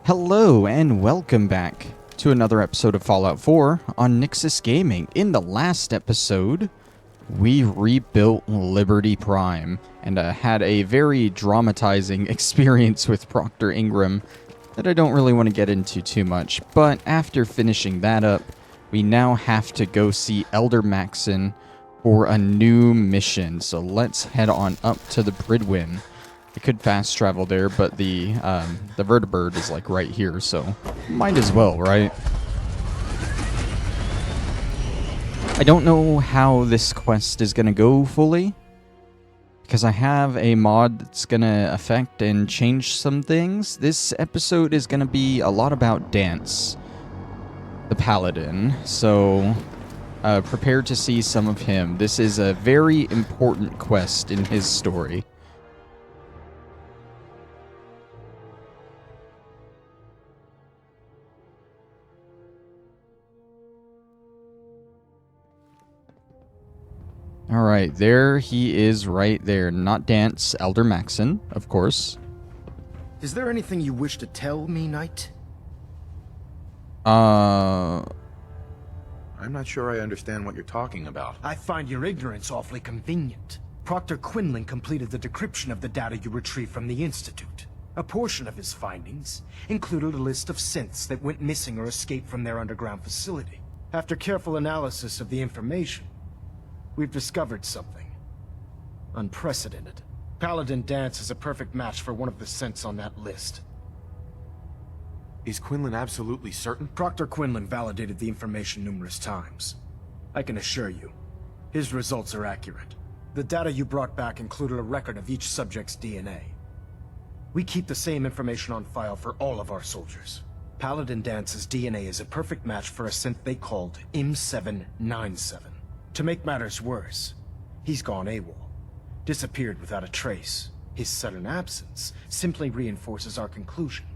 Hello and welcome back to another episode of Fallout 4 on Nyxus Gaming. In the last episode, we rebuilt Liberty Prime and had a very dramatizing experience with Proctor Ingram that I don't really want to get into too much. But after finishing that up, we now have to go see Elder Maxson for a new mission. So let's head on up to the Bridwin. I could fast travel there, but the vertibird is like right here, so might as well, right? I don't know how this quest is gonna go fully, because I have a mod that's gonna affect and change some things. This episode is gonna be a lot about Danse, the paladin, so prepare to see some of him. This is a very important quest in his story. Alright, there he is right there. Not Danse, Elder Maxson, of course. Is there anything you wish to tell me, Knight? I'm not sure I understand what you're talking about. I find your ignorance awfully convenient. Proctor Quinlan completed the decryption of the data you retrieved from the Institute. A portion of his findings included a list of synths that went missing or escaped from their underground facility. After careful analysis of the information, we've discovered something unprecedented. Paladin Danse is a perfect match for one of the synths on that list. Is Quinlan absolutely certain? Proctor Quinlan validated the information numerous times. I can assure you, his results are accurate. The data you brought back included a record of each subject's DNA. We keep the same information on file for all of our soldiers. Paladin Danse's DNA is a perfect match for a synth they called M797. To make matters worse, he's gone AWOL, disappeared without a trace. His sudden absence simply reinforces our conclusion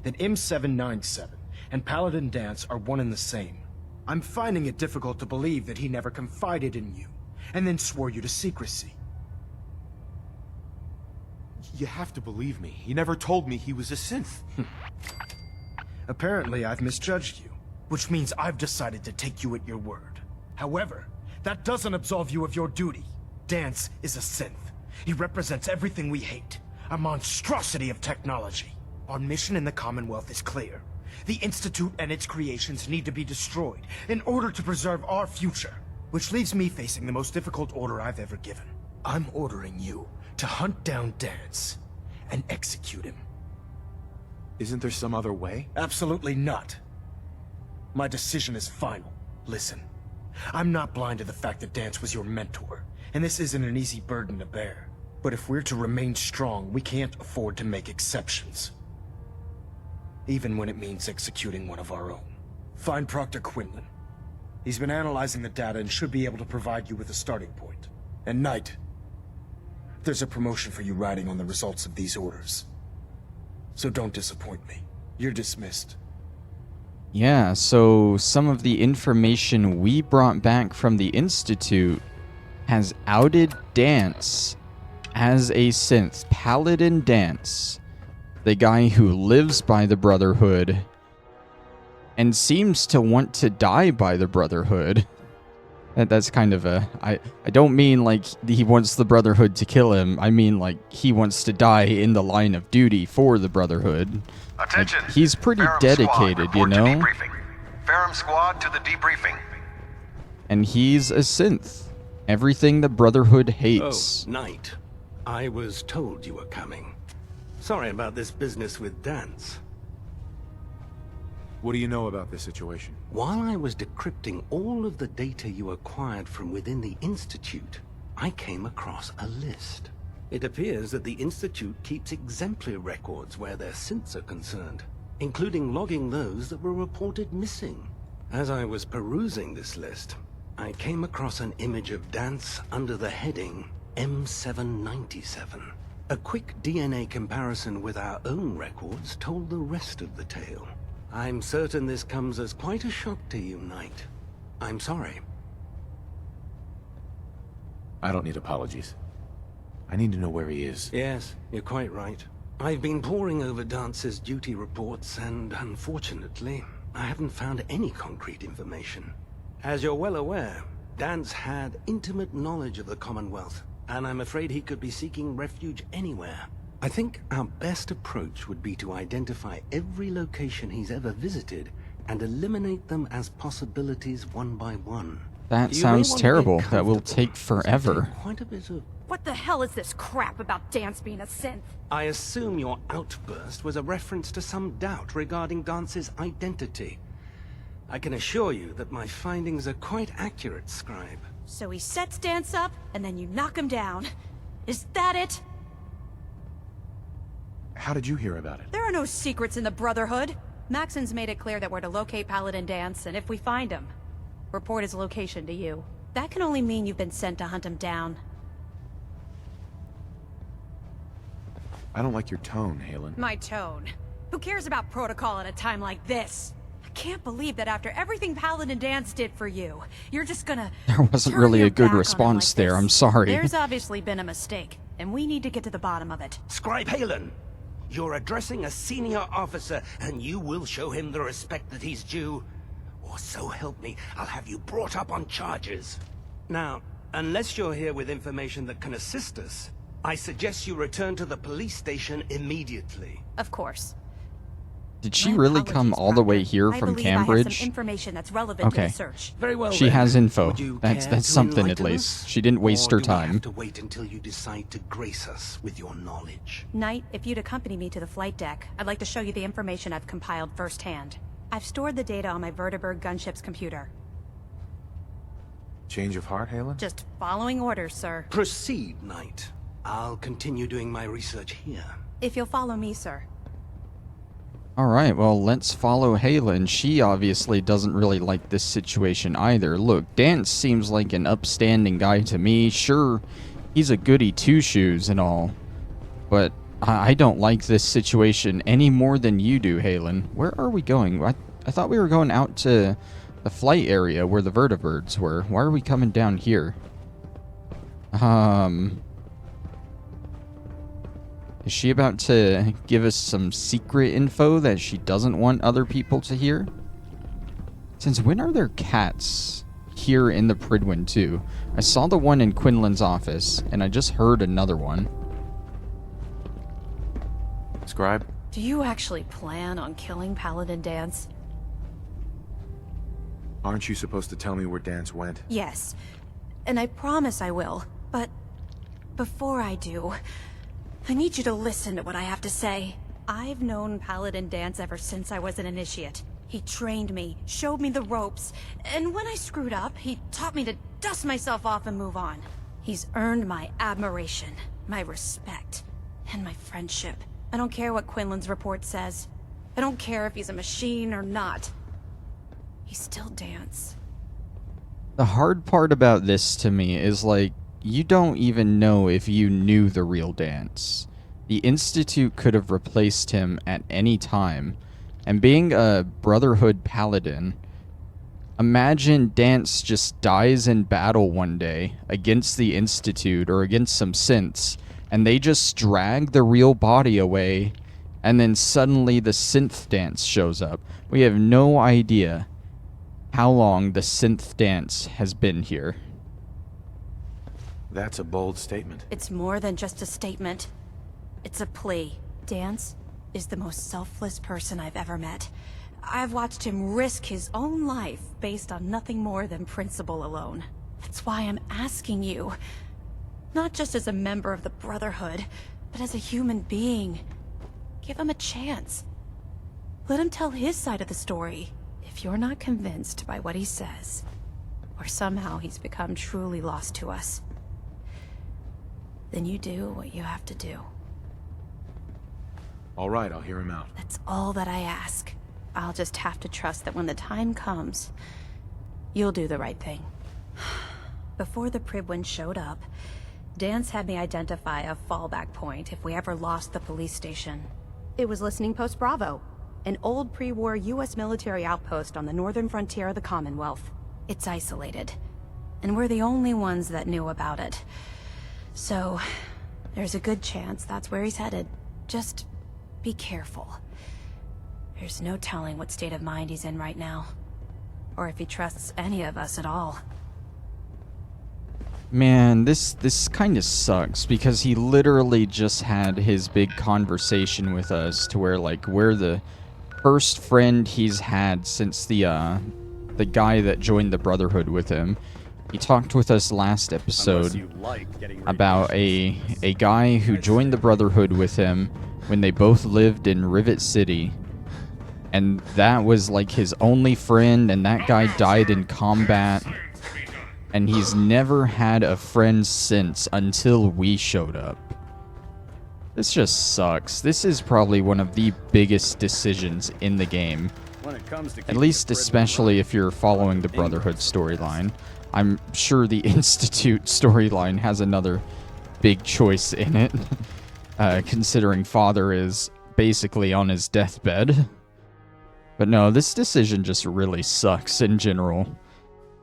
that M797 and Paladin Danse are one and the same. I'm finding it difficult to believe that he never confided in you, and then swore you to secrecy. You have to believe me. He never told me he was a synth. Apparently, I've misjudged you, which means I've decided to take you at your word. However, that doesn't absolve you of your duty. Danse is a synth. He represents everything we hate. A monstrosity of technology. Our mission in the Commonwealth is clear. The Institute and its creations need to be destroyed in order to preserve our future. Which leaves me facing the most difficult order I've ever given. I'm ordering you to hunt down Danse and execute him. Isn't there some other way? Absolutely not. My decision is final. Listen. I'm not blind to the fact that Danse was your mentor, and this isn't an easy burden to bear. But if we're to remain strong, we can't afford to make exceptions. Even when it means executing one of our own. Find Proctor Quinlan. He's been analyzing the data and should be able to provide you with a starting point. And Knight, there's a promotion for you riding on the results of these orders. So don't disappoint me. You're dismissed. Yeah, so some of the information we brought back from the Institute has outed Danse as a synth. Paladin Danse, the guy who lives by the Brotherhood and seems to want to die by the Brotherhood. That's kind of a... I don't mean like he wants the Brotherhood to kill him. I mean like he wants to die in the line of duty for the Brotherhood. Attention. Like, he's pretty Ferrum dedicated, squad, you know? report to debriefing. Ferrum squad to the debriefing. And he's a synth. Everything the Brotherhood hates. Oh, Knight. I was told you were coming. Sorry about this business with Danse. What do you know about this situation? While I was decrypting all of the data you acquired from within the Institute, I came across a list. It appears that the Institute keeps exemplary records where their synths are concerned, including logging those that were reported missing. As I was perusing this list, I came across an image of Danse under the heading M797. A quick DNA comparison with our own records told the rest of the tale. I'm certain this comes as quite a shock to you, Knight. I'm sorry. I don't need apologies. I need to know where he is. Yes, you're quite right. I've been poring over Dance's duty reports, and unfortunately, I haven't found any concrete information. As you're well aware, Danse had intimate knowledge of the Commonwealth, and I'm afraid he could be seeking refuge anywhere. I think our best approach would be to identify every location he's ever visited and eliminate them as possibilities one by one. That You may sounds want to terrible. get That will comfortable, take as I've forever. done Quite a bit of... What the hell is this crap about Danse being a synth? I assume your outburst was a reference to some doubt regarding Dance's identity. I can assure you that my findings are quite accurate, Scribe. So he sets Danse up, and then you knock him down. Is that it? How did you hear about it? There are no secrets in the Brotherhood. Maxson's made it clear that we're to locate Paladin Danse, and if we find him, report his location to you. That can only mean you've been sent to hunt him down. I don't like your tone, Haylen. My tone. Who cares about protocol at a time like this? I can't believe that after everything Paladin Danse did for you, you're just gonna... There wasn't turn really your a good back on him response like there. this. I'm sorry. There's obviously been a mistake, and we need to get to the bottom of it. Scribe Haylen, you're addressing a senior officer, and you will show him the respect that he's due. Or so help me, I'll have you brought up on charges. Now, unless you're here with information that can assist us, I suggest you return to the police station immediately. Of course. Did she My really apologies, come all the way Proctor. here I from believe I have Cambridge? some information that's relevant to Okay. the search. Very well. She then. has info. Would you That's care to something at enlighten least. us? She didn't waste Or her do I time. have to wait until you decide to grace us with your knowledge? Knight, if you'd accompany me to the flight deck, I'd like to show you the information I've compiled firsthand. I've stored the data on my Vertibird gunship's computer. Change of heart, Haylen? Just following orders, sir. Proceed, Knight. I'll continue doing my research here. If you'll follow me, sir. Alright, well, let's follow Haylen. She obviously doesn't really like this situation either. Look, Danse seems like an upstanding guy to me. Sure, he's a goody two-shoes and all, but I don't like this situation any more than you do, Haylen. Where are we going? I thought we were going out to the flight area where the vertibirds were. Why are we coming down here? Is she about to give us some secret info that she doesn't want other people to hear? Since when are there cats here in the Pridwin too? I saw the one in Quinlan's office, and I just heard another one. Scribe? Do you actually plan on killing Paladin Danse? Aren't you supposed to tell me where Danse went? Yes. And I promise I will. But before I do, I need you to listen to what I have to say. I've known Paladin Danse ever since I was an initiate. He trained me, showed me the ropes, and when I screwed up, he taught me to dust myself off and move on. He's earned my admiration, my respect, and my friendship. I don't care what Quinlan's report says. I don't care if he's a machine or not. He's still Danse. The hard part about this to me is, like, you don't even know if you knew the real Danse. The Institute could have replaced him at any time. And being a Brotherhood paladin, imagine Danse just dies in battle one day against the Institute or against some synths, and they just drag the real body away, and then suddenly the synth Danse shows up. We have no idea how long the synth Danse has been here. That's a bold statement. It's more than just a statement. It's a plea. Danse is the most selfless person I've ever met. I've watched him risk his own life based on nothing more than principle alone. That's why I'm asking you. Not just as a member of the Brotherhood, but as a human being. Give him a chance. Let him tell his side of the story. If you're not convinced by what he says, or somehow he's become truly lost to us, then you do what you have to do. All right, I'll hear him out. That's all that I ask. I'll just have to trust that when the time comes, you'll do the right thing. Before the Pridwin showed up, Danse had me identify a fallback point if we ever lost the police station. It was Listening Post Bravo, an old pre-war US military outpost on the northern frontier of the Commonwealth. It's isolated, and we're the only ones that knew about it. So, there's a good chance that's where he's headed. Just be careful. There's no telling what state of mind he's in right now. Or if he trusts any of us at all. Man, this kind of sucks because he literally just had his big conversation with us to where, like, we're the first friend he's had since the guy that joined the Brotherhood with him. He talked with us last episode about a guy who joined the Brotherhood with him when they both lived in Rivet City. And that was like his only friend, and that guy died in combat. And he's never had a friend since until we showed up. This just sucks. This is probably one of the biggest decisions in the game. At least especially if you're following the Brotherhood storyline. I'm sure the Institute storyline has another big choice in it. Considering Father is basically on his deathbed. But no, this decision just really sucks in general.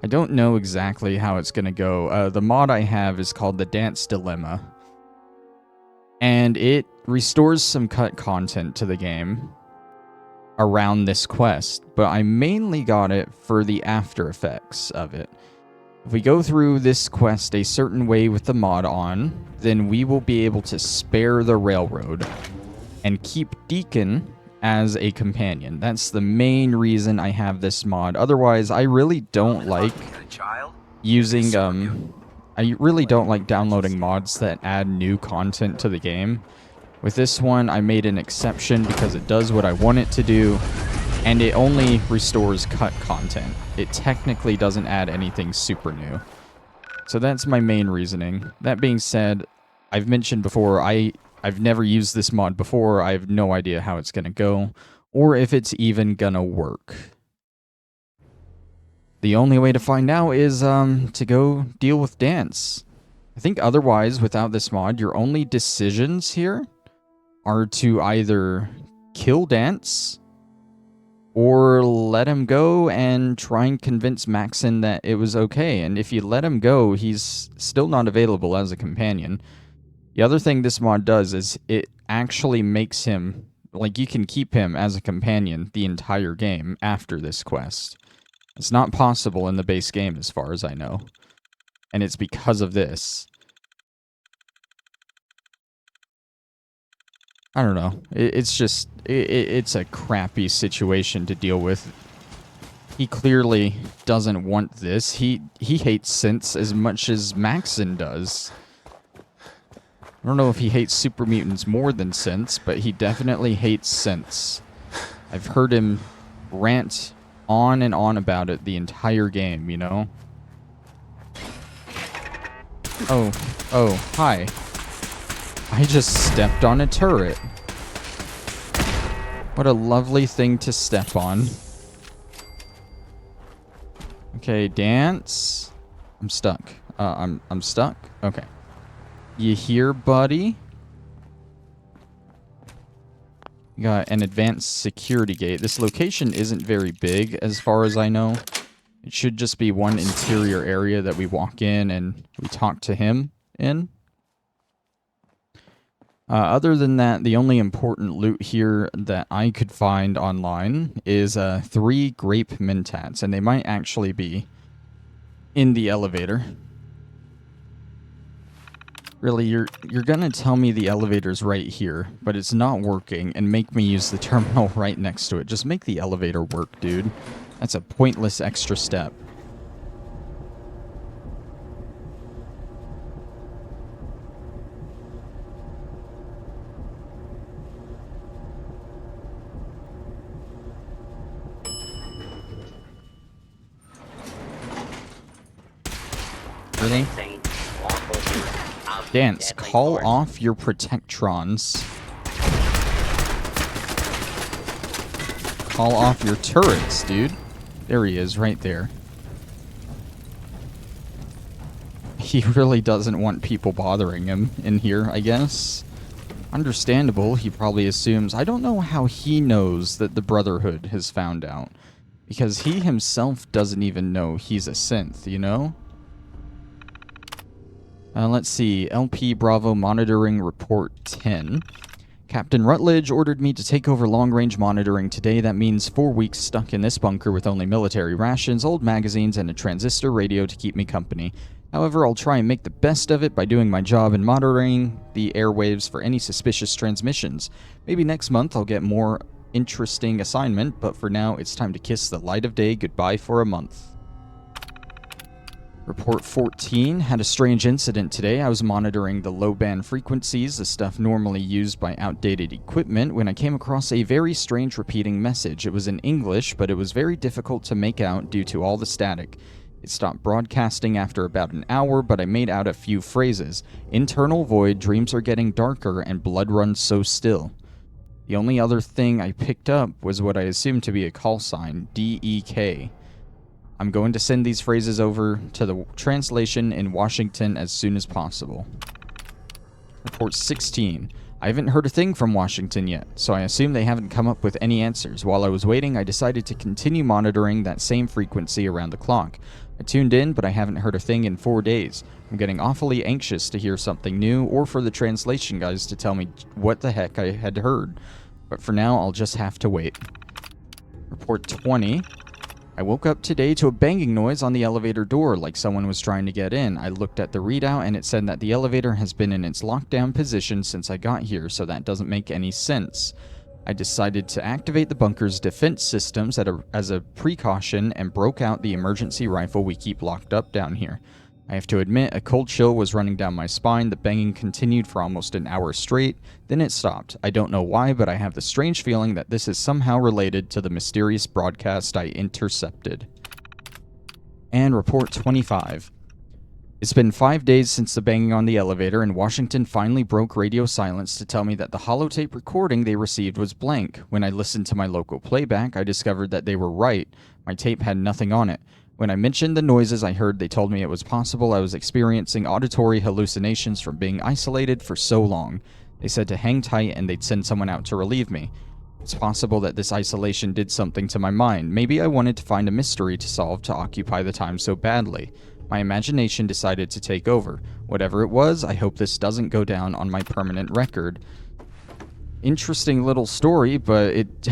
I don't know exactly how it's going to go. The mod I have is called the Dance Dilemma. And it restores some cut content to the game around this quest. But I mainly got it for the after effects of it. If we go through this quest a certain way with the mod on, then we will be able to spare the railroad and keep Deacon as a companion. That's the main reason I have this mod. Otherwise, I really don't like using, I really don't like downloading mods that add new content to the game. With this one, I made an exception because it does what I want it to do, and it only restores cut content. It technically doesn't add anything super new. So that's my main reasoning. That being said, I've mentioned before, I've never used this mod before. I have no idea how it's going to go, or if it's even going to work. The only way to find out is to go deal with Danse. I think otherwise, without this mod, your only decisions here are to either kill Danse or let him go and try and convince Maxson that it was okay. And if you let him go, he's still not available as a companion. The other thing this mod does is it actually makes him, like, you can keep him as a companion the entire game after this quest. It's not possible in the base game as far as I know. And it's because of this. I don't know. It's just, it's a crappy situation to deal with. He clearly doesn't want this. He hates synths as much as Maxson does. I don't know if he hates super mutants more than synths, but he definitely hates synths. I've heard him rant on and on about it the entire game, you know? Oh, hi. I just stepped on a turret. What a lovely thing to step on. Okay, Danse. I'm stuck. I'm stuck? Okay. You here, buddy? You got an advanced security gate. This location isn't very big as far as I know. It should just be one interior area that we walk in and we talk to him in. Other than that, the only important loot here that I could find online is 3 grape mentats, and they might actually be in the elevator. Really, you're gonna tell me the elevator's right here, but it's not working, and make me use the terminal right next to it. Just make the elevator work, dude. That's a pointless extra step. Really? Danse, call off your protectrons. Call off your turrets, dude. There he is, right there. He really doesn't want people bothering him in here, I guess. Understandable, he probably assumes. I don't know how he knows that the Brotherhood has found out. Because he himself doesn't even know he's a synth, you know? Let's see. LP Bravo Monitoring Report 10. Captain Rutledge ordered me to take over long-range monitoring today. That means 4 weeks stuck in this bunker with only military rations, old magazines, and a transistor radio to keep me company. However, I'll try and make the best of it by doing my job and monitoring the airwaves for any suspicious transmissions. Maybe next month I'll get more interesting assignment, but for now it's time to kiss the light of day goodbye for a month. Report 14 had a strange incident today. I was monitoring the low-band frequencies, the stuff normally used by outdated equipment, when I came across a very strange repeating message. It was in English, but it was very difficult to make out due to all the static. It stopped broadcasting after about an hour, but I made out a few phrases. Internal void, dreams are getting darker, and blood runs so still. The only other thing I picked up was what I assumed to be a call sign, DEK. I'm going to send these phrases over to the translation in Washington as soon as possible. Report 16. I haven't heard a thing from Washington yet, so I assume they haven't come up with any answers. While I was waiting, I decided to continue monitoring that same frequency around the clock. I tuned in, but I haven't heard a thing in 4 days. I'm getting awfully anxious to hear something new, or for the translation guys to tell me what the heck I had heard. But for now, I'll just have to wait. Report 20. I woke up today to a banging noise on the elevator door, like someone was trying to get in. I looked at the readout and it said that the elevator has been in its lockdown position since I got here, so that doesn't make any sense. I decided to activate the bunker's defense systems as a precaution and broke out the emergency rifle we keep locked up down here. I have to admit, a cold chill was running down my spine. The banging continued for almost an hour straight, then it stopped. I don't know why, but I have the strange feeling that this is somehow related to the mysterious broadcast I intercepted. And report 25. It's been 5 days since the banging on the elevator, and Washington finally broke radio silence to tell me that the holotape recording they received was blank. When I listened to my local playback, I discovered that they were right. My tape had nothing on it. When I mentioned the noises I heard, they told me it was possible I was experiencing auditory hallucinations from being isolated for so long. They said to hang tight and they'd send someone out to relieve me. It's possible that this isolation did something to my mind. Maybe I wanted to find a mystery to solve to occupy the time so badly. My imagination decided to take over. Whatever it was, I hope this doesn't go down on my permanent record. Interesting little story, but it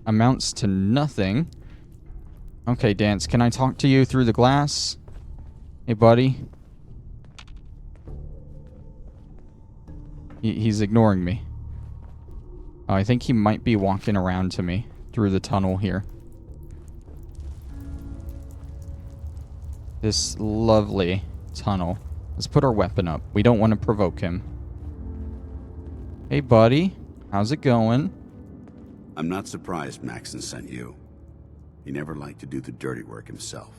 amounts to nothing. Okay, Danse, can I talk to you through the glass? Hey, buddy. He's ignoring me. Oh, I think he might be walking around to me through the tunnel here. This lovely tunnel. Let's put our weapon up. We don't want to provoke him. Hey, buddy. How's it going? I'm not surprised Maxson sent you. He never liked to do the dirty work himself.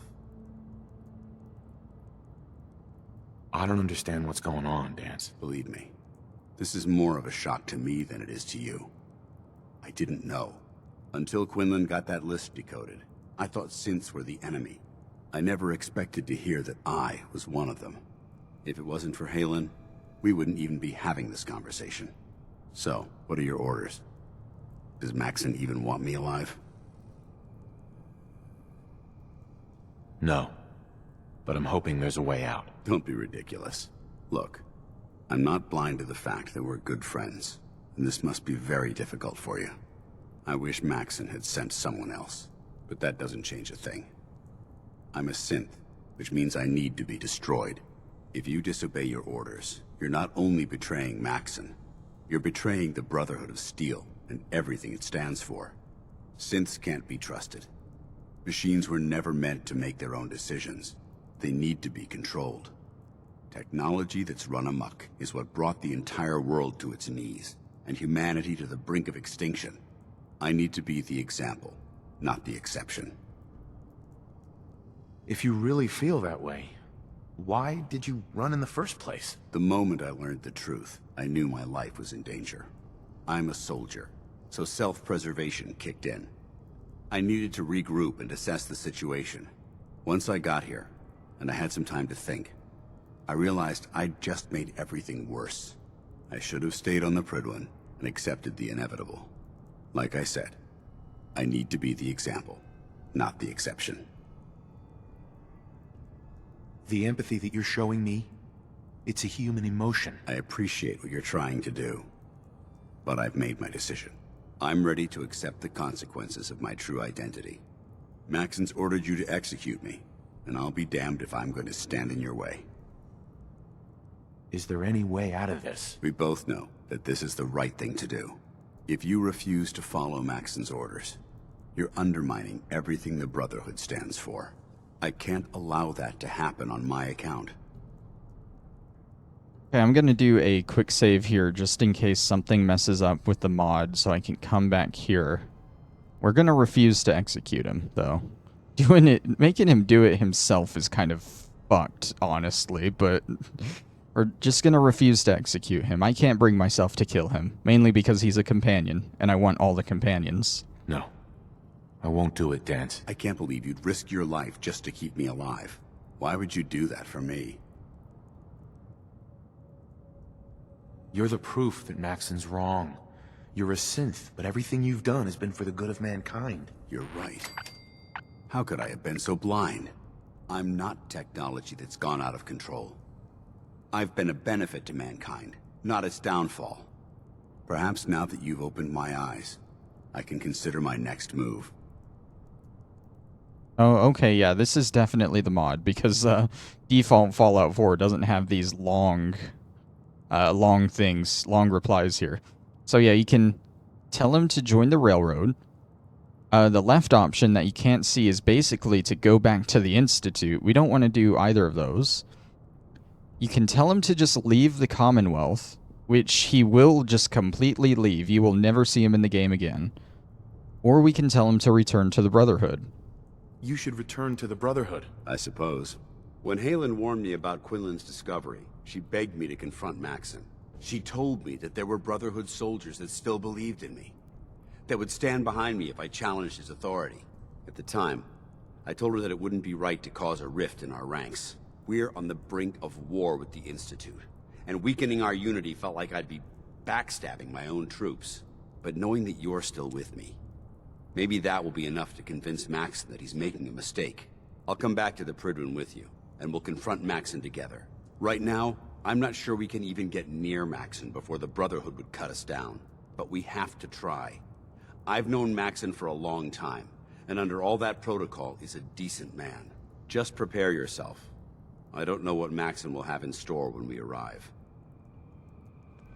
I don't understand what's going on, Danse. Believe me, this is more of a shock to me than it is to you. I didn't know. Until Quinlan got that list decoded, I thought synths were the enemy. I never expected to hear that I was one of them. If it wasn't for Haylen, we wouldn't even be having this conversation. So, what are your orders? Does Maxson even want me alive? No. But I'm hoping there's a way out. Don't be ridiculous. Look, I'm not blind to the fact that we're good friends, and this must be very difficult for you. I wish Maxson had sent someone else, but that doesn't change a thing. I'm a synth, which means I need to be destroyed. If you disobey your orders, you're not only betraying Maxson, you're betraying the Brotherhood of Steel and everything it stands for. Synths can't be trusted. Machines were never meant to make their own decisions. They need to be controlled. Technology that's run amok is what brought the entire world to its knees, and humanity to the brink of extinction. I need to be the example, not the exception. If you really feel that way, why did you run in the first place? The moment I learned the truth, I knew my life was in danger. I'm a soldier, so self-preservation kicked in. I needed to regroup and assess the situation. Once I got here, and I had some time to think, I realized I'd just made everything worse. I should have stayed on the Prydwen and accepted the inevitable. Like I said, I need to be the example, not the exception. The empathy that you're showing me, it's a human emotion. I appreciate what you're trying to do. but I've made my decision. I'm ready to accept the consequences of my true identity. Maxson's ordered you to execute me, and I'll be damned if I'm going to stand in your way. Is there any way out of this? We both know that this is the right thing to do. If you refuse to follow Maxson's orders, you're undermining everything the Brotherhood stands for. I can't allow that to happen on my account. Okay, I'm going to do a quick save here just in case something messes up with the mod so I can come back here. We're going to refuse to execute him, though. Making him do it himself is kind of fucked, honestly, but we're just going to refuse to execute him. I can't bring myself to kill him, mainly because he's a companion, and I want all the companions. No. I won't do it, Danse. I can't believe you'd risk your life just to keep me alive. Why would you do that for me? You're the proof that Maxson's wrong. You're a synth, but everything you've done has been for the good of mankind. You're right. How could I have been so blind? I'm not technology that's gone out of control. I've been a benefit to mankind, not its downfall. Perhaps now that you've opened my eyes, I can consider my next move. Oh, okay, yeah, this is definitely the mod, because default Fallout 4 doesn't have these long replies here. So yeah, you can tell him to join the railroad. The left option that you can't see is basically to go back to the Institute. We don't want to do either of those. You can tell him to just leave the Commonwealth, which he will just completely leave. You will never see him in the game again. Or we can tell him to return to the Brotherhood. You should return to the Brotherhood. I suppose. When Haylen warned me about Quinlan's discovery, she begged me to confront Maxson. She told me that there were Brotherhood soldiers that still believed in me, that would stand behind me if I challenged his authority. At the time, I told her that it wouldn't be right to cause a rift in our ranks. We're on the brink of war with the Institute, and weakening our unity felt like I'd be backstabbing my own troops. But knowing that you're still with me, maybe that will be enough to convince Maxson that he's making a mistake. I'll come back to the Prydwen with you, and we'll confront Maxson together. Right now, I'm not sure we can even get near Maxson before the Brotherhood would cut us down. But we have to try. I've known Maxson for a long time, and under all that protocol is a decent man. Just prepare yourself. I don't know what Maxson will have in store when we arrive.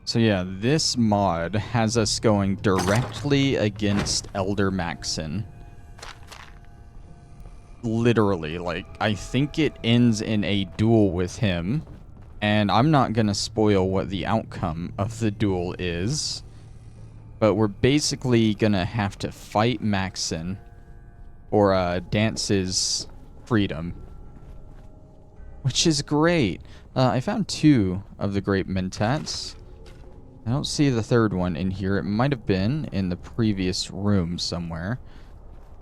So yeah, this mod has us going directly against Elder Maxson. Literally, like, I think it ends in a duel with him. And I'm not going to spoil what the outcome of the duel is. But we're basically going to have to fight Maxson for Dance's freedom. Which is great. I found 2 of the Great Mentats. I don't see the third one in here. It might have been in the previous room somewhere.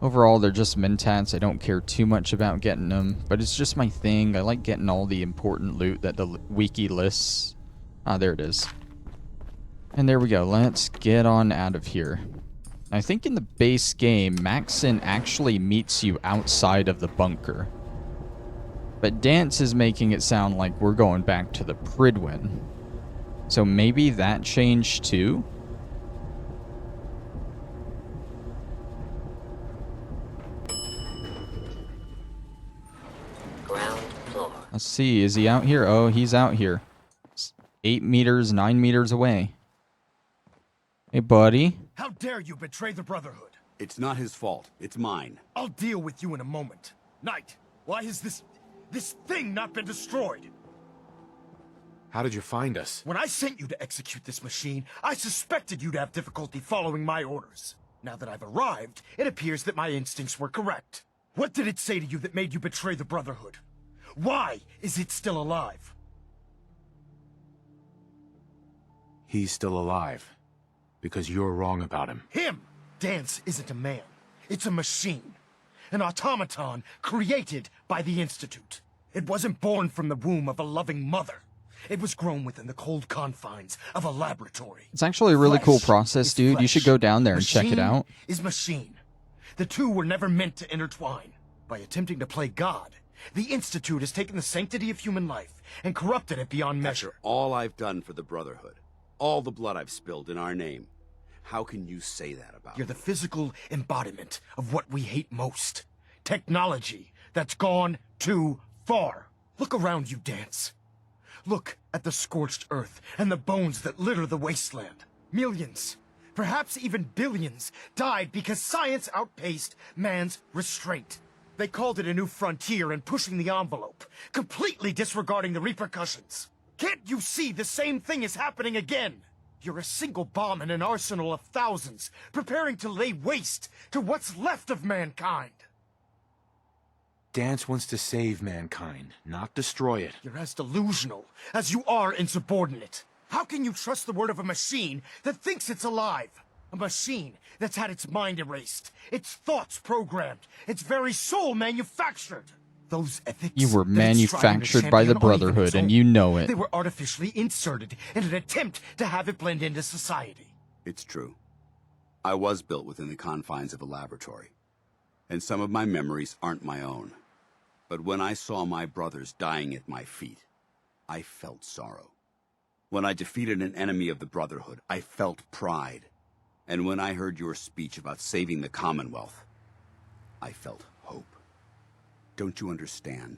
Overall, they're just Mentats. I don't care too much about getting them, but it's just my thing. I like getting all the important loot that the wiki lists. Ah, there it is. And there we go. Let's get on out of here. I think in the base game, Maxson actually meets you outside of the bunker. But Danse is making it sound like we're going back to the Prydwen. So maybe that changed too? Ground floor. Let's see, is he out here? Oh, he's out here. 8 meters, 9 meters away. Hey, buddy. How dare you betray the Brotherhood? It's not his fault. It's mine. I'll deal with you in a moment. Knight, why has this thing not been destroyed? How did you find us? When I sent you to execute this machine, I suspected you'd have difficulty following my orders. Now that I've arrived, it appears that my instincts were correct. What did it say to you that made you betray the Brotherhood? Why is it still alive? He's still alive. Because you're wrong about him. Him! Danse isn't a man. It's a machine. An automaton created by the Institute. It wasn't born from the womb of a loving mother. It was grown within the cold confines of a laboratory. It's actually a really cool Flesh process, is dude. You should flesh. go down there and check it Machine out. is machine. The two were never meant to intertwine. By attempting to play God, the Institute has taken the sanctity of human life and corrupted it beyond measure. All I've done for the Brotherhood, all the blood I've spilled in our name. How can you say that about You're me? the physical embodiment of what we hate most. Technology that's gone too far. Look around you, Danse. Look at the scorched earth and the bones that litter the wasteland. Millions, perhaps even billions, died because science outpaced man's restraint. They called it a new frontier and pushing the envelope, completely disregarding the repercussions. Can't you see the same thing is happening again? You're a single bomb in an arsenal of thousands, preparing to lay waste to what's left of mankind. Danse wants to save mankind, not destroy it. You're as delusional as you are insubordinate. How can you trust the word of a machine that thinks it's alive? A machine that's had its mind erased, its thoughts programmed, its very soul manufactured. Those ethics You were that it's striving to manufactured by the champion aren't even Brotherhood, its and own. you know it. They were artificially inserted in an attempt to have it blend into society. It's true. I was built within the confines of a laboratory, and some of my memories aren't my own. But when I saw my brothers dying at my feet, I felt sorrow. When I defeated an enemy of the Brotherhood, I felt pride. And when I heard your speech about saving the Commonwealth, I felt hope. Don't you understand?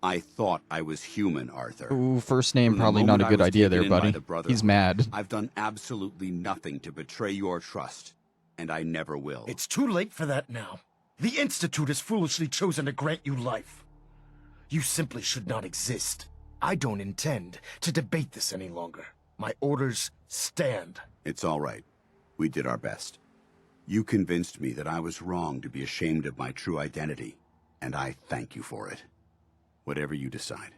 I thought I was human, Arthur. Ooh, first name From the probably not a moment I good was idea taken there, in by buddy. the Brotherhood, He's mad. I've done absolutely nothing to betray your trust, and I never will. It's too late for that now. The Institute has foolishly chosen to grant you life. You simply should not exist. I don't intend to debate this any longer. My orders stand. It's all right. We did our best. You convinced me that I was wrong to be ashamed of my true identity, and I thank you for it. Whatever you decide,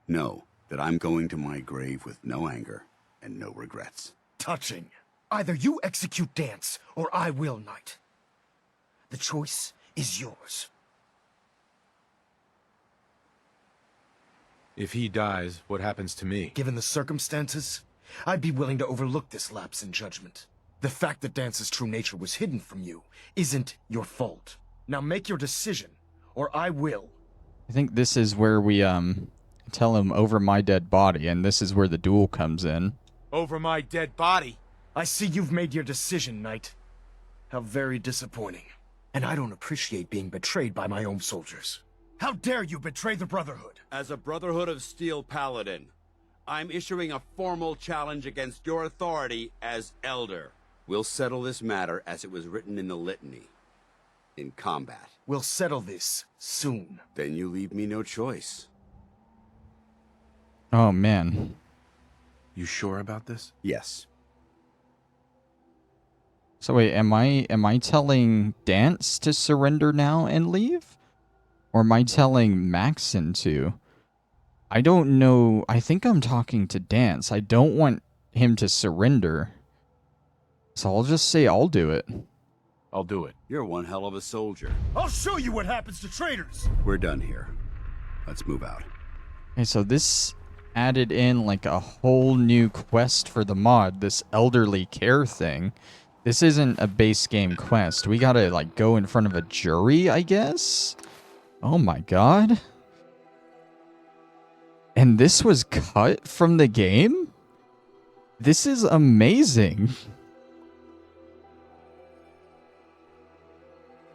know that I'm going to my grave with no anger and no regrets. Touching. Either you execute Danse, or I will, Knight. The choice is yours. If he dies, what happens to me? Given the circumstances, I'd be willing to overlook this lapse in judgment. The fact that Dance's true nature was hidden from you isn't your fault. Now make your decision, or I will. I think this is where we tell him over my dead body, and this is where the duel comes in. Over my dead body? I see you've made your decision, Knight. How very disappointing. And I don't appreciate being betrayed by my own soldiers. How dare you betray the Brotherhood? As a Brotherhood of Steel Paladin, I'm issuing a formal challenge against your authority as Elder. We'll settle this matter as it was written in the litany. In combat. We'll settle this soon. Then you leave me no choice. Oh, man. You sure about this? Yes. So wait, am I telling Danse to surrender now and leave? Or am I telling Maxson to? I don't know. I think I'm talking to Danse. I don't want him to surrender. So I'll just say I'll do it. I'll do it. You're one hell of a soldier. I'll show you what happens to traitors! We're done here. Let's move out. Okay, so this added in like a whole new quest for the mod, this elderly care thing. This isn't a base game quest. We gotta like go in front of a jury, I guess? Oh my god. And this was cut from the game? This is amazing.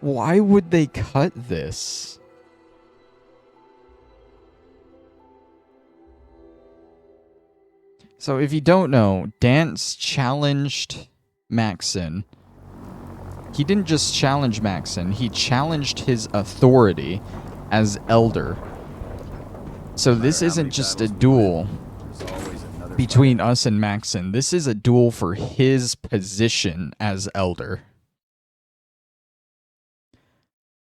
Why would they cut this? So if you don't know, Danse challenged Maxson. He didn't just challenge Maxson, he challenged his authority as Elder. So this isn't just a duel between us and Maxson. This is a duel for his position as Elder.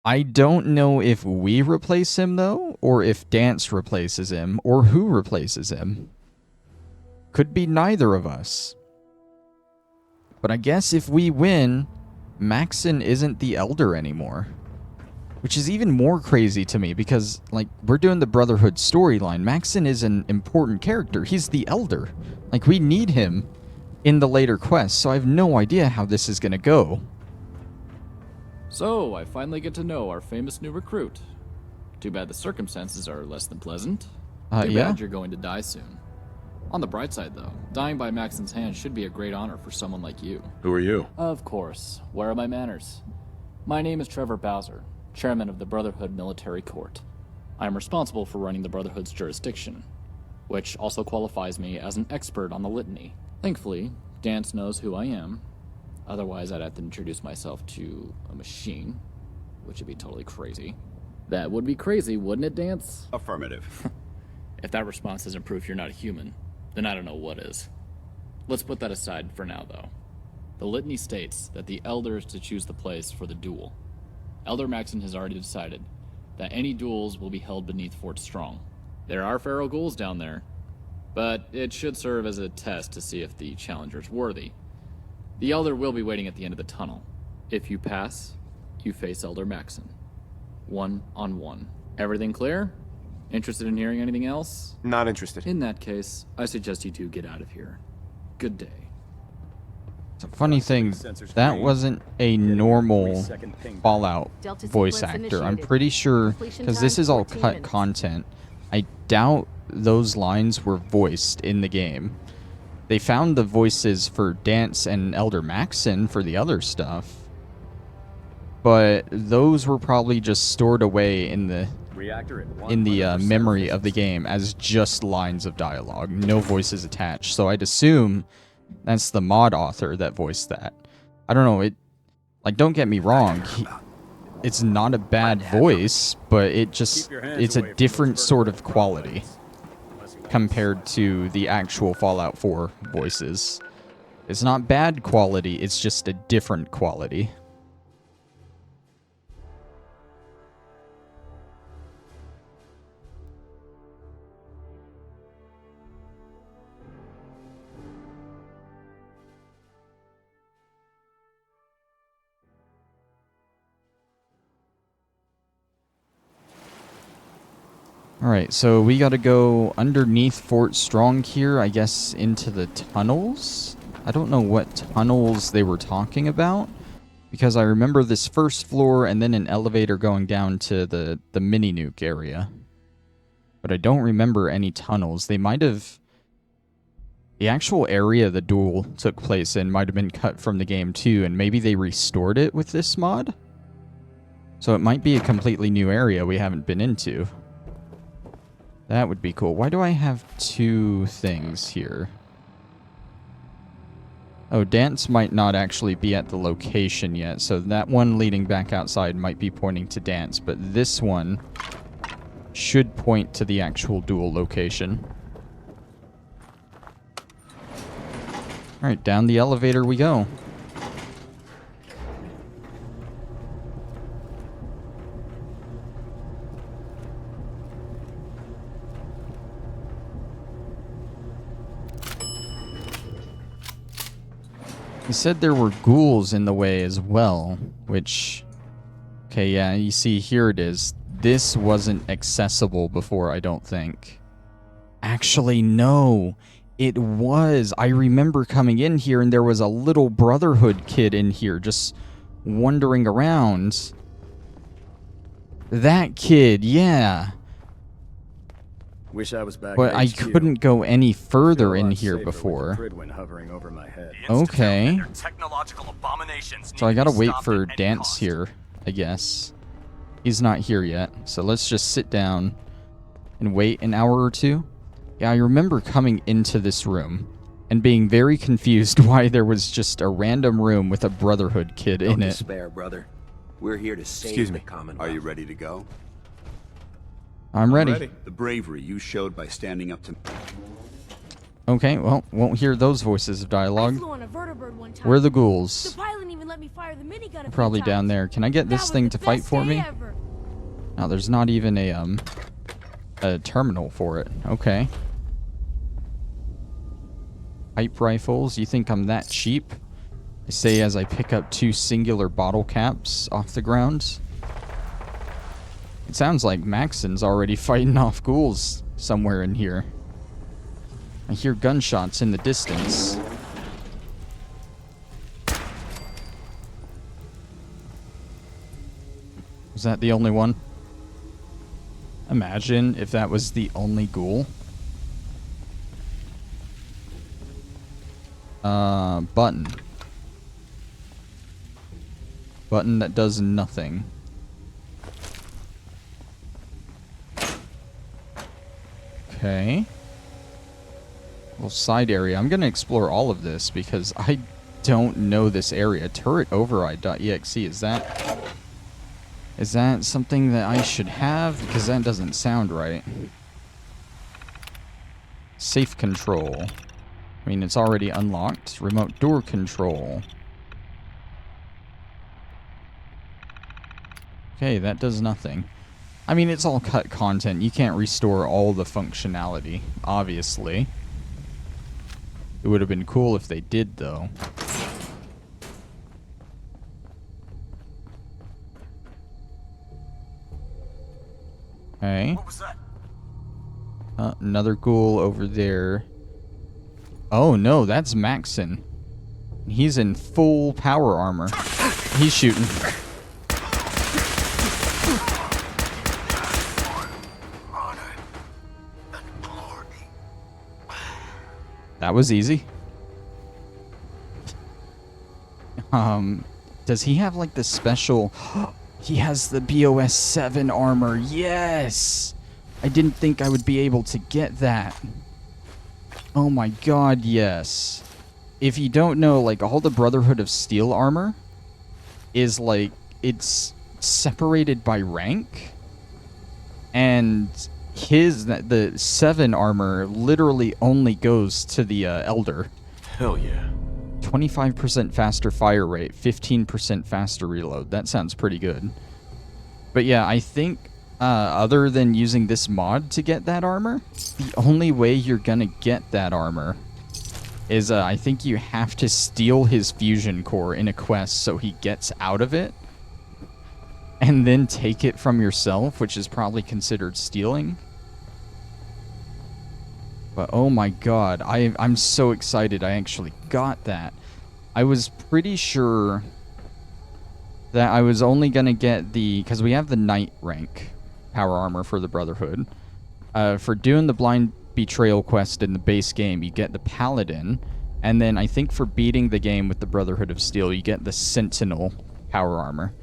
I don't know if we replace him, though, or if Danse replaces him, or who replaces him. Could be neither of us. But I guess if we win, Maxson isn't the Elder anymore. Which is even more crazy to me, because, like, we're doing the Brotherhood storyline. Maxson is an important character. He's the Elder. Like, we need him in the later quests, so I have no idea how this is gonna go. So, I finally get to know our famous new recruit. Too bad the circumstances are less than pleasant. Too Yeah? bad you're going to die soon. On the bright side, though, dying by Maxson's hand should be a great honor for someone like you. Who are you? Of course. Where are my manners? My name is Trevor Bowser, chairman of the Brotherhood Military Court. I am responsible for running the Brotherhood's jurisdiction, which also qualifies me as an expert on the litany. Thankfully, Danse knows who I am. Otherwise, I'd have to introduce myself to a machine, which would be totally crazy. That would be crazy, wouldn't it, Danse? Affirmative. If that response isn't proof you're not a human, then I don't know what is. Let's put that aside for now, though. The litany states that the Elder is to choose the place for the duel. Elder Maxson has already decided that any duels will be held beneath Fort Strong. There are feral ghouls down there, but it should serve as a test to see if the challenger's worthy. The Elder will be waiting at the end of the tunnel. If you pass, you face Elder Maxson. 1-on-1. Everything clear? Interested in hearing anything else? Not interested. In that case, I suggest you two get out of here. Good day. It's a funny thing, that wasn't a normal Fallout voice actor. I'm pretty sure, because this is all cut content, I doubt those lines were voiced in the game. They found the voices for Danse and Elder Maxson for the other stuff, but those were probably just stored away in the memory of the game as just lines of dialogue, no voices attached. So I'd assume that's the mod author that voiced that. I don't know, like, don't get me wrong, it's not a bad voice, but it's a different sort of quality compared to the actual Fallout 4 voices. It's not bad quality, it's just a different quality. Alright, so we gotta go underneath Fort Strong here, I guess into the tunnels? I don't know what tunnels they were talking about, because I remember this first floor and then an elevator going down to the mini-nuke area. But I don't remember any tunnels. They might have... The actual area the duel took place in might have been cut from the game too, and maybe they restored it with this mod? So it might be a completely new area we haven't been into. That would be cool. Why do I have two things here? Oh, Danse might not actually be at the location yet, so that one leading back outside might be pointing to Danse, but this one should point to the actual duel location. Alright, down the elevator we go. He said there were ghouls in the way as well, which... Okay, yeah, you see, here it is. This wasn't accessible before, I don't think. Actually, no. It was. I remember coming in here and there was a little Brotherhood kid in here just wandering around. That kid, yeah. Wish I was back. But I couldn't go any further in here before. Okay. So I gotta wait for Danse here, I guess. He's not here yet, so let's just sit down and wait an hour or two. Yeah, I remember coming into this room and being very confused why there was just a random room with a Brotherhood kid in it. Don't despair, brother. We're here to save the Commonwealth. Are you ready to go? I'm ready. The bravery you showed by standing up to... Okay, well, won't hear those voices of dialogue. Where are the ghouls? Probably down there. Can I get this thing to fight for me? No, there's not even a terminal for it. Okay. Pipe rifles. You think I'm that cheap? I say as I pick up two singular bottle caps off the ground. It sounds like Maxson's already fighting off ghouls somewhere in here. I hear gunshots in the distance. Was that the only one? Imagine if that was the only ghoul. Button. Button that does nothing. Okay. Well, side area. I'm gonna explore all of this because I don't know this area. Turret override.exe. Is that something that I should have? Because that doesn't sound right. Safe control. I mean, it's already unlocked. Remote door control. Okay, that does nothing. I mean, it's all cut content. You can't restore all the functionality, obviously. It would have been cool if they did, though. Okay. What was that? Another ghoul over there. Oh no, that's Maxson. He's in full power armor. He's shooting. That was easy. Does he have like the special... He has the BOS 7 armor. Yes! I didn't think I would be able to get that. Oh my god, yes. If you don't know, like, all the Brotherhood of Steel armor is like, it's separated by rank. And the 7 armor literally only goes to the Elder. Hell yeah. 25% faster fire rate, 15% faster reload. That sounds pretty good. But yeah, I think other than using this mod to get that armor, the only way you're gonna get that armor is I think you have to steal his fusion core in a quest so he gets out of it, and then take it from yourself, which is probably considered stealing. But oh my god, I'm so excited I actually got that. I was pretty sure that I was only going to get because we have the Knight rank power armor for the Brotherhood. For doing the Blind Betrayal quest in the base game, you get the Paladin. And then I think for beating the game with the Brotherhood of Steel, you get the Sentinel power armor.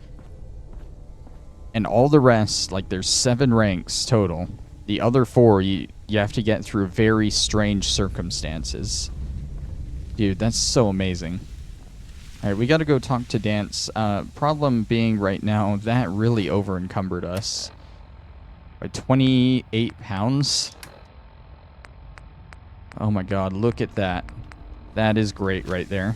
And all the rest, like there's 7 ranks total. The other 4, you have to get through very strange circumstances. Dude, that's so amazing. Alright, we gotta go talk to Danse. Problem being right now, that really over-encumbered us. By 28 pounds. Oh my god, look at that. That is great right there.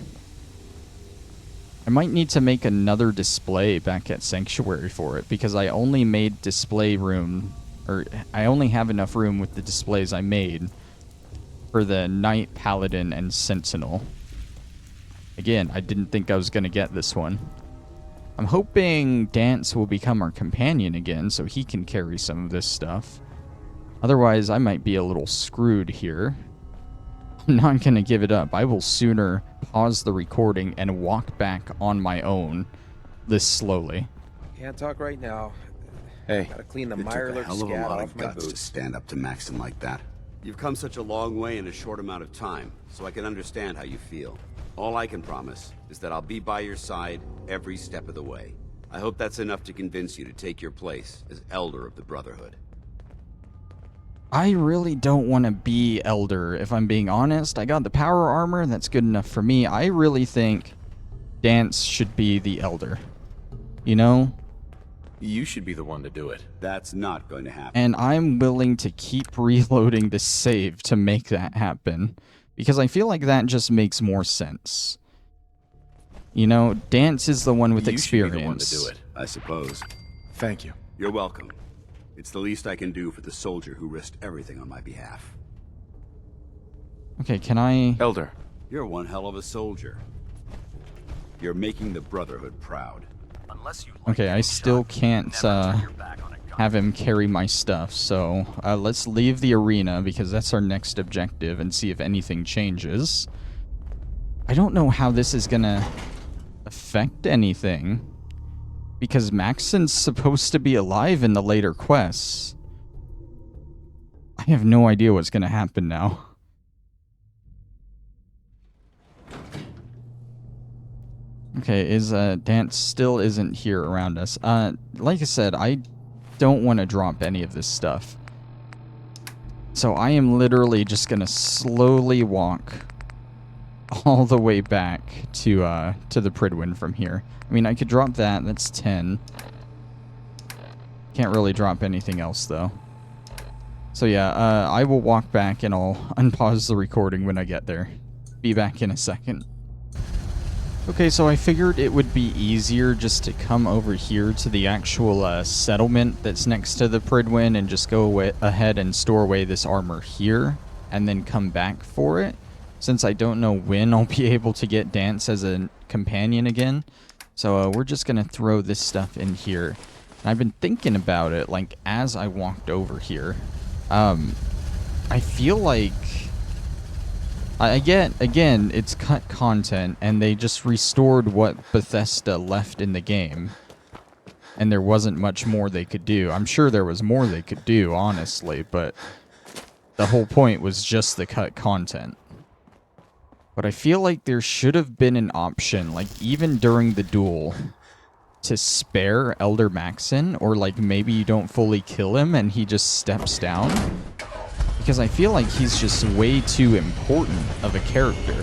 I might need to make another display back at Sanctuary for it, because I only made display room, or I only have enough room with the displays I made for the Knight, Paladin, and Sentinel. Again, I didn't think I was going to get this one. I'm hoping Danse will become our companion again so he can carry some of this stuff. Otherwise, I might be a little screwed here. I'm not going to give it up. I will sooner pause the recording and walk back on my own this slowly. Can't talk right now. Hey. Gotta clean the It took a Mirelurk hell of a scat lot off of my guts to boots. stand up to Maxson like that. You've come such a long way in a short amount of time, so I can understand how you feel. All I can promise is that I'll be by your side every step of the way. I hope that's enough to convince you to take your place as Elder of the Brotherhood. I really don't want to be Elder, if I'm being honest. I got the power armor, that's good enough for me. I really think Danse should be the Elder. You know? You should be the one to do it. That's not going to happen. And I'm willing to keep reloading the save to make that happen. Because I feel like that just makes more sense. You know, Danse is the one with experience. You should be the one to do it. I suppose. Thank you. You're welcome. It's the least I can do for the soldier who risked everything on my behalf. Okay, can I... Elder. You're one hell of a soldier. You're making the Brotherhood proud. Okay, I still can't have him carry my stuff, so let's leave the arena because that's our next objective and see if anything changes. I don't know how this is gonna affect anything because Maxson's supposed to be alive in the later quests. I have no idea what's gonna happen now. Okay, Danse still isn't here around us. Like I said, I don't want to drop any of this stuff. So I am literally just gonna slowly walk all the way back to the Pridwin from here. I mean, I could drop that. That's 10. Can't really drop anything else, though. So yeah, I will walk back and I'll unpause the recording when I get there. Be back in a second. Okay, so I figured it would be easier just to come over here to the actual settlement that's next to the Pridwin and just go ahead and store away this armor here and then come back for it, since I don't know when I'll be able to get Danse as a companion again. So we're just going to throw this stuff in here. And I've been thinking about it, like, as I walked over here. I feel like... Again, it's cut content, and they just restored what Bethesda left in the game. And there wasn't much more they could do. I'm sure there was more they could do, honestly, but the whole point was just the cut content. But I feel like there should have been an option, like, even during the duel, to spare Elder Maxson, or, like, maybe you don't fully kill him and he just steps down. Because I feel like he's just way too important of a character.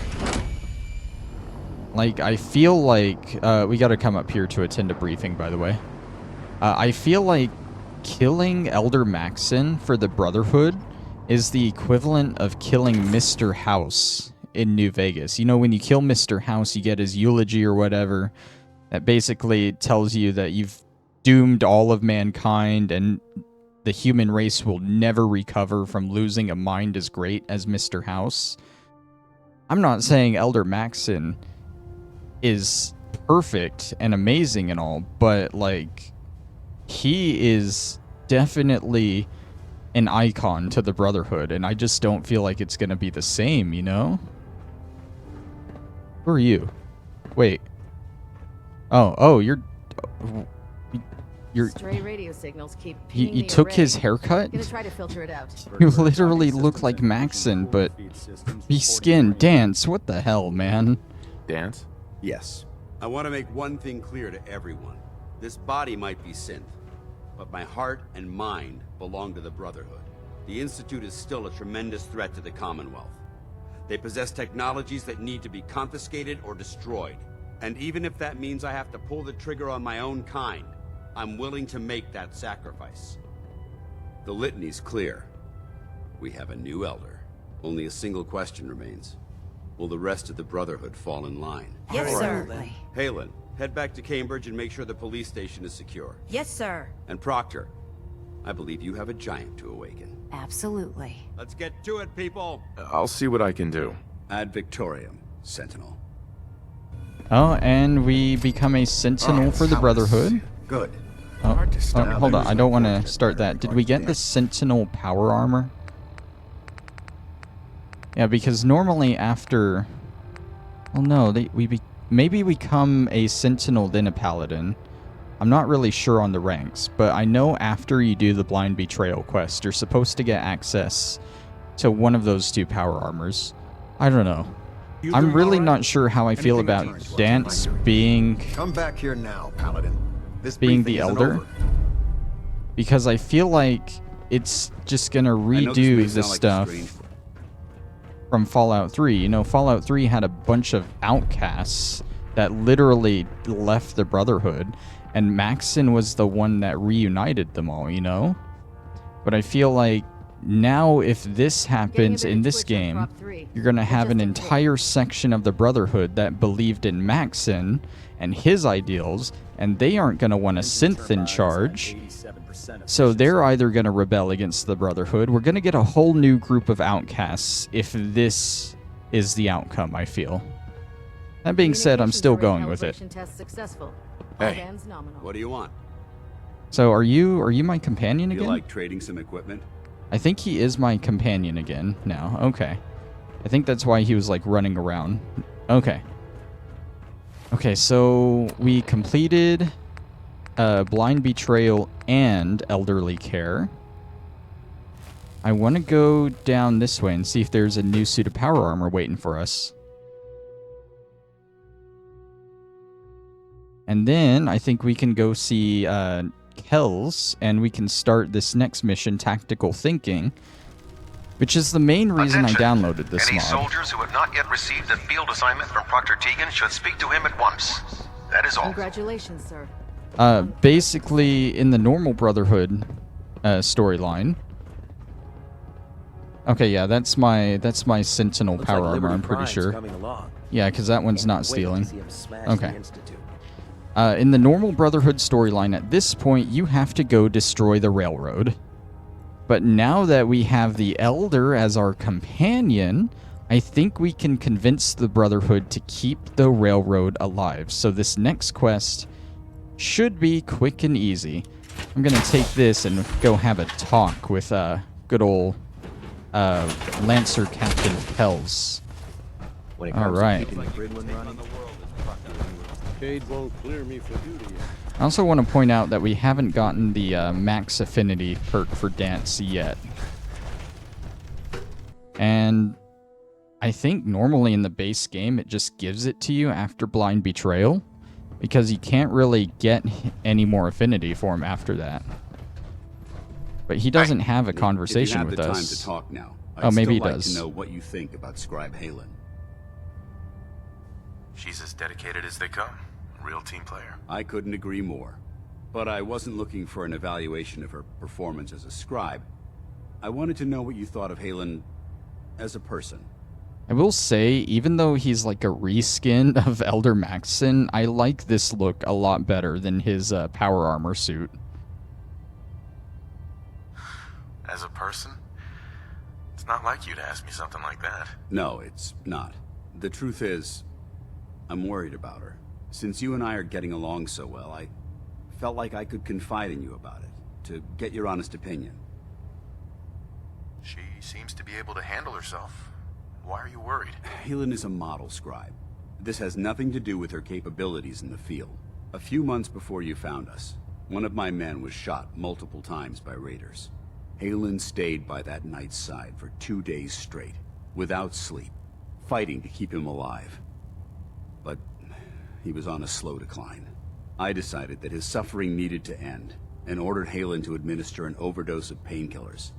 Like, I feel like... we gotta come up here to attend a briefing, by the way. I feel like killing Elder Maxson for the Brotherhood is the equivalent of killing Mr. House in New Vegas. You know, when you kill Mr. House, you get his eulogy or whatever. That basically tells you that you've doomed all of mankind and... the human race will never recover from losing a mind as great as Mr. House. I'm not saying Elder Maxson is perfect and amazing and all, but, like, he is definitely an icon to the Brotherhood, and I just don't feel like it's going to be the same, you know? Who are you? Wait. Oh, you're... Stray radio signals keep you took his haircut? Gonna try to filter it out. You literally look like Maxson, but be-skinned. Danse, what the hell, man? Danse? Yes. I want to make one thing clear to everyone. This body might be synth, but my heart and mind belong to the Brotherhood. The Institute is still a tremendous threat to the Commonwealth. They possess technologies that need to be confiscated or destroyed. And even if that means I have to pull the trigger on my own kind, I'm willing to make that sacrifice. The litany's clear. We have a new elder. Only a single question remains. Will the rest of the Brotherhood fall in line? Yes, sir. Haylen, head back to Cambridge and make sure the police station is secure. Yes, sir. And Proctor, I believe you have a giant to awaken. Absolutely. Let's get to it, people! I'll see what I can do. Ad Victoriam, Sentinel. Oh, and we become a sentinel for the Brotherhood. Good. Oh, hold on. I don't want to start that. Did we get the Sentinel power armor? Yeah, because normally after... Well, no, maybe we become a Sentinel, then a Paladin. I'm not really sure on the ranks, but I know after you do the Blind Betrayal quest, you're supposed to get access to one of those two power armors. I don't know. I'm really not sure how I feel about Danse being... Come back here now, Paladin. This being the Elder. Because I feel like it's just gonna redo the stuff from Fallout 3. You know, Fallout 3 had a bunch of outcasts that literally left the Brotherhood, and Maxson was the one that reunited them all, you know? But I feel like now if this happens in this game, you're gonna have an entire section of the Brotherhood that believed in Maxson and his ideals, and they aren't gonna want a synth in charge. So they're either going to rebel against the Brotherhood. We're going to get a whole new group of outcasts if this is the outcome, I feel. That being said, I'm still going with it. Hey, what do you want? So are you my companion again? You like trading some equipment? I think he is my companion again now. Okay. I think that's why he was like running around. Okay. Okay, so we completed... Blind Betrayal and Elderly Care. I want to go down this way and see if there's a new suit of power armor waiting for us. And then I think we can go see Kells, and we can start this next mission, Tactical Thinking, which is the main reason I downloaded this Any mod. soldiers who have not yet received a field assignment from Proctor Tegan should speak to him at once. That is all. Congratulations, sir. Basically, in the normal Brotherhood storyline. Okay, yeah, that's my Sentinel Looks power like armor, Liberty I'm pretty Prime's sure. coming along. Yeah, because that one's not stealing. Wait to see him smash Okay. the Institute. In the normal Brotherhood storyline, at this point, you have to go destroy the railroad. But now that we have the Elder as our companion, I think we can convince the Brotherhood to keep the railroad alive. So this next quest should be quick and easy. I'm going to take this and go have a talk with good old Lancer Captain Kells. When it comes Alright. to keeping the grid one running, Cade won't clear me for duty. I also want to point out that we haven't gotten the max affinity perk for Danse yet. And I think normally in the base game it just gives it to you after Blind Betrayal, because you can't really get any more affinity for him after that. But he doesn't have a conversation with us. If you have the us. time to talk now, Oh, maybe he still like does. to know what you think about Scribe Haylen. She's as dedicated as they come. Real team player. I couldn't agree more. But I wasn't looking for an evaluation of her performance as a scribe. I wanted to know what you thought of Haylen as a person. I will say, even though he's like a reskin of Elder Maxson, I like this look a lot better than his power armor suit. As a person? It's not like you to ask me something like that. No, it's not. The truth is, I'm worried about her. Since you and I are getting along so well, I felt like I could confide in you about it, to get your honest opinion. She seems to be able to handle herself. Why are you worried? Haylen is a model scribe. This has nothing to do with her capabilities in the field. A few months before you found us, one of my men was shot multiple times by raiders. Haylen stayed by that knight's side for 2 days straight, without sleep, fighting to keep him alive. But he was on a slow decline. I decided that his suffering needed to end, and ordered Haylen to administer an overdose of painkillers,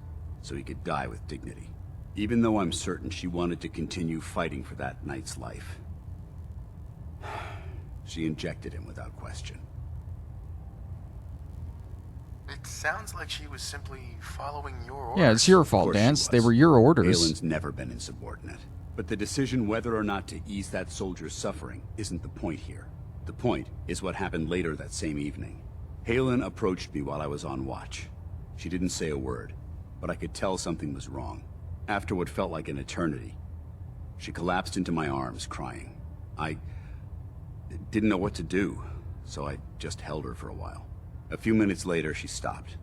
so he could die with dignity. Even though I'm certain she wanted to continue fighting for that knight's life. She injected him without question. It sounds like she was simply following your orders. Yeah, it's your fault, Danse. They were your orders. Haylen's never been insubordinate. But the decision whether or not to ease that soldier's suffering isn't the point here. The point is what happened later that same evening. Haylen approached me while I was on watch. She didn't say a word, but I could tell something was wrong. After what felt like an eternity, she collapsed into my arms, crying. I didn't know what to do, so I just held her for a while. A few minutes later, she stopped,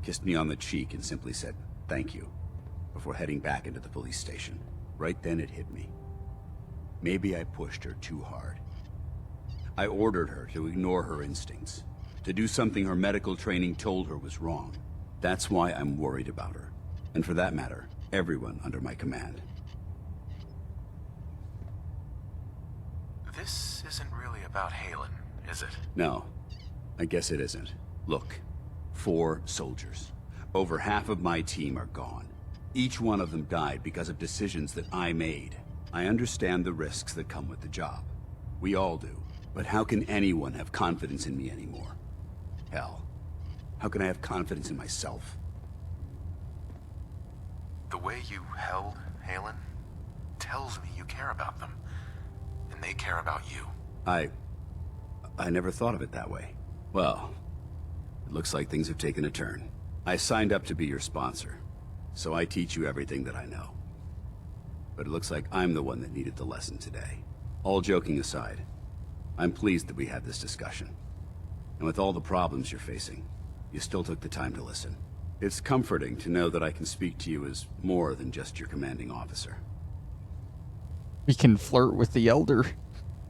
kissed me on the cheek, and simply said, "Thank you," before heading back into the police station. Right then it hit me. Maybe I pushed her too hard. I ordered her to ignore her instincts, to do something her medical training told her was wrong. That's why I'm worried about her, and for that matter, everyone under my command. This isn't really about Haylen, is it? No, I guess it isn't. Look, 4 soldiers. Over half of my team are gone. Each one of them died because of decisions that I made. I understand the risks that come with the job. We all do. But how can anyone have confidence in me anymore? Hell, how can I have confidence in myself? The way you held Haylen tells me you care about them. And they care about you. I never thought of it that way. Well, it looks like things have taken a turn. I signed up to be your sponsor, so I teach you everything that I know. But it looks like I'm the one that needed the lesson today. All joking aside, I'm pleased that we had this discussion. And with all the problems you're facing, you still took the time to listen. It's comforting to know that I can speak to you as more than just your commanding officer. We can flirt with the Elder.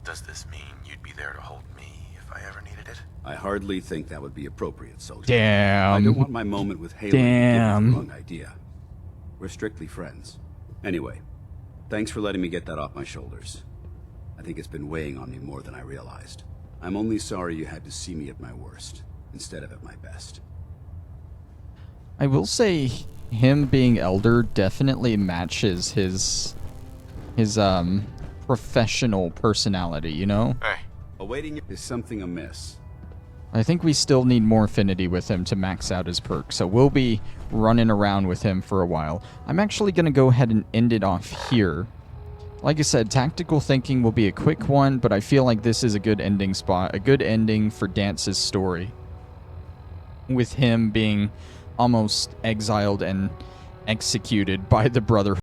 Does this mean you'd be there to hold me if I ever needed it? I hardly think that would be appropriate, soldier. Damn. I don't want my moment with Haylen to give you the wrong idea. We're strictly friends. Anyway, thanks for letting me get that off my shoulders. I think it's been weighing on me more than I realized. I'm only sorry you had to see me at my worst, instead of at my best. I will say him being elder definitely matches his professional personality, you know? Hey. Awaiting is something amiss. I think we still need more affinity with him to max out his perk, so we'll be running around with him for a while. I'm actually going to go ahead and end it off here. Like I said, tactical thinking will be a quick one, but I feel like this is a good ending spot, a good ending for Dance's story. With him being almost exiled and executed by the Brotherhood.